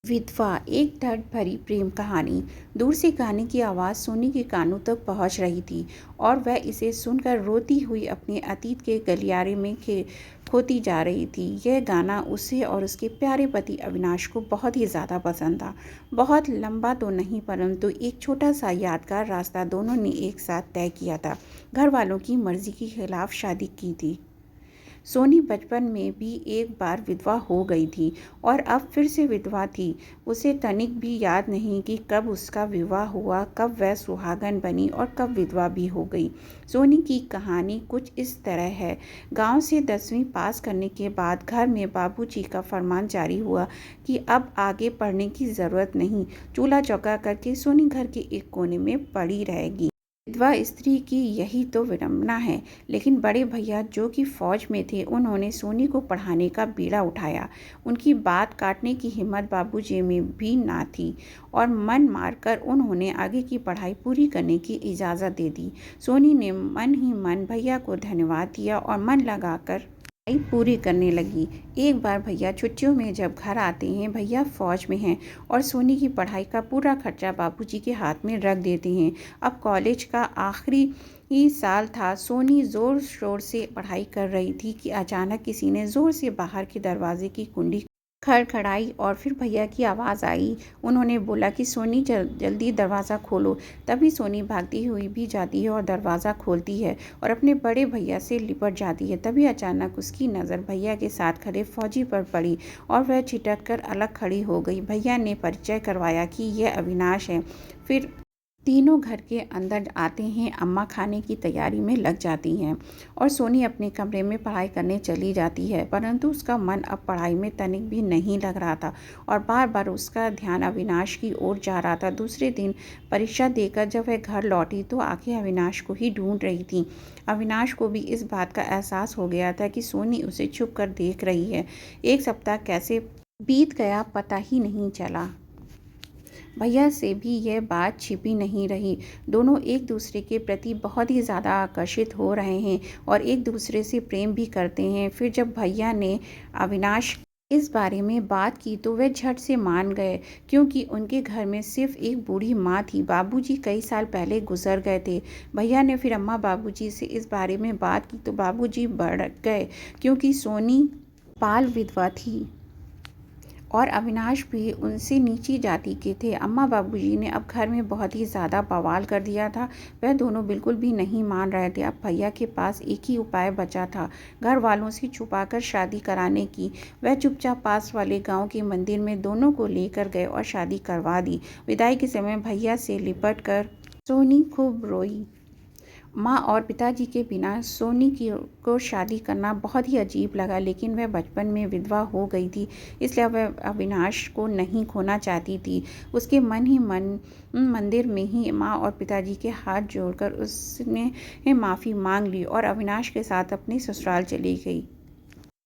विधवा एक दर्द भरी प्रेम कहानी। दूर से गाने की आवाज़ सोनी के कानों तक पहुंच रही थी और वह इसे सुनकर रोती हुई अपने अतीत के गलियारे में खोती जा रही थी। यह गाना उसे और उसके प्यारे पति अविनाश को बहुत ही ज़्यादा पसंद था। बहुत लंबा तो नहीं, परंतु एक छोटा सा यादगार रास्ता दोनों ने एक साथ तय किया था। घर वालों की मर्जी के खिलाफ शादी की थी। सोनी बचपन में भी एक बार विधवा हो गई थी और अब फिर से विधवा थी। उसे तनिक भी याद नहीं कि कब उसका विवाह हुआ, कब वह सुहागन बनी और कब विधवा भी हो गई। सोनी की कहानी कुछ इस तरह है। गांव से 10वीं पास करने के बाद घर में बाबूजी का फरमान जारी हुआ कि अब आगे पढ़ने की ज़रूरत नहीं। चूल्हा चौका करके सोनी घर के एक कोने में पड़ी रहेगी। विधवा स्त्री की यही तो विडंबना है। लेकिन बड़े भैया जो कि फौज में थे, उन्होंने सोनी को पढ़ाने का बीड़ा उठाया। उनकी बात काटने की हिम्मत बाबूजी में भी ना थी और मन मारकर उन्होंने आगे की पढ़ाई पूरी करने की इजाज़त दे दी। सोनी ने मन ही मन भैया को धन्यवाद दिया और मन लगाकर पढ़ाई पूरी करने लगी। एक बार भैया छुट्टियों में जब घर आते हैं, भैया फौज में हैं और सोनी की पढ़ाई का पूरा खर्चा बाबूजी के हाथ में रख देते हैं। अब कॉलेज का आखिरी ही साल था। सोनी ज़ोर शोर से पढ़ाई कर रही थी कि अचानक किसी ने ज़ोर से बाहर के दरवाजे की कुंडी खड़खड़ाई और फिर भैया की आवाज़ आई। उन्होंने बोला कि सोनी जल्दी दरवाज़ा खोलो। तभी सोनी भागती हुई भी जाती है और दरवाज़ा खोलती है और अपने बड़े भैया से लिपट जाती है। तभी अचानक उसकी नज़र भैया के साथ खड़े फौजी पर पड़ी और वह छिटक कर अलग खड़ी हो गई। भैया ने परिचय करवाया कि यह अविनाश है। फिर तीनों घर के अंदर आते हैं। अम्मा खाने की तैयारी में लग जाती हैं और सोनी अपने कमरे में पढ़ाई करने चली जाती है, परंतु उसका मन अब पढ़ाई में तनिक भी नहीं लग रहा था और बार बार उसका ध्यान अविनाश की ओर जा रहा था। दूसरे दिन परीक्षा देकर जब वह घर लौटी तो आंखें अविनाश को ही ढूंढ रही थी। अविनाश को भी इस बात का एहसास हो गया था कि सोनी उसे छुप कर देख रही है। एक सप्ताह कैसे बीत गया पता ही नहीं चला। भैया से भी यह बात छिपी नहीं रही। दोनों एक दूसरे के प्रति बहुत ही ज़्यादा आकर्षित हो रहे हैं और एक दूसरे से प्रेम भी करते हैं। फिर जब भैया ने अविनाश इस बारे में बात की तो वे झट से मान गए, क्योंकि उनके घर में सिर्फ एक बूढ़ी माँ थी। बाबूजी कई साल पहले गुजर गए थे। भैया ने फिर अम्मा बाबूजी से इस बारे में बात की तो बाबूजी भड़क गए, क्योंकि सोनी बाल विधवा थी और अविनाश भी उनसे नीची जाति के थे। अम्मा बाबूजी ने अब घर में बहुत ही ज़्यादा बवाल कर दिया था। वह दोनों बिल्कुल भी नहीं मान रहे थे। अब भैया के पास एक ही उपाय बचा था, घर वालों से छुपाकर शादी कराने की। वह चुपचाप पास वाले गांव के मंदिर में दोनों को लेकर गए और शादी करवा दी। विदाई के समय भैया से लिपट कर सोनी खूब रोई। माँ और पिताजी के बिना सोनी को शादी करना बहुत ही अजीब लगा, लेकिन वह बचपन में विधवा हो गई थी, इसलिए वह अविनाश को नहीं खोना चाहती थी। उसके मन ही मन मंदिर में ही माँ और पिताजी के हाथ जोड़कर उसने माफ़ी मांग ली और अविनाश के साथ अपने ससुराल चली गई।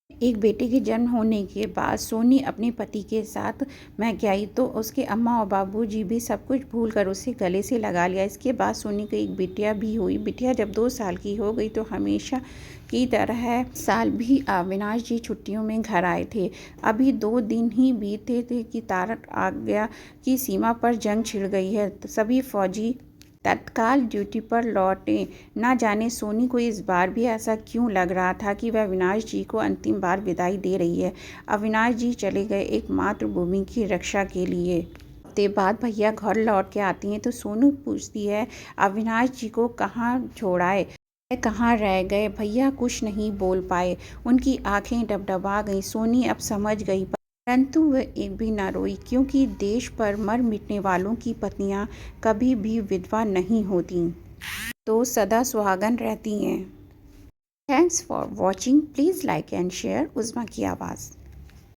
एक बेटे के जन्म होने के बाद सोनी अपने पति के साथ मैके आई तो उसके अम्मा और बाबूजी भी सब कुछ भूलकर उसे गले से लगा लिया। इसके बाद सोनी को एक बिटिया भी हुई। बिटिया जब 2 साल की हो गई तो हमेशा की तरह साल भी अविनाश जी छुट्टियों में घर आए थे। अभी 2 दिन ही बीते थे कि तार आ गया कि सीमा पर जंग छिड़ गई है। सभी फौजी तत्काल ड्यूटी पर लौटे। ना जाने सोनी को इस बार भी ऐसा क्यों लग रहा था कि वह अविनाश जी को अंतिम बार विदाई दे रही है। अविनाश जी चले गए एक मातृभूमि की रक्षा के लिए। हफ्ते बाद भैया घर लौट के आती हैं तो सोनू पूछती है अविनाश जी को कहाँ छोड़ाए, वह कहाँ रह गए। भैया कुछ नहीं बोल पाए, उनकी आंखें डबडबा गईं। सोनी अब समझ गई, परंतु वह एक भी न रोई, क्योंकि देश पर मर मिटने वालों की पत्नियां कभी भी विधवा नहीं होती, तो सदा सुहागन रहती हैं। Thanks for watching. Please like and share Uzma की आवाज़।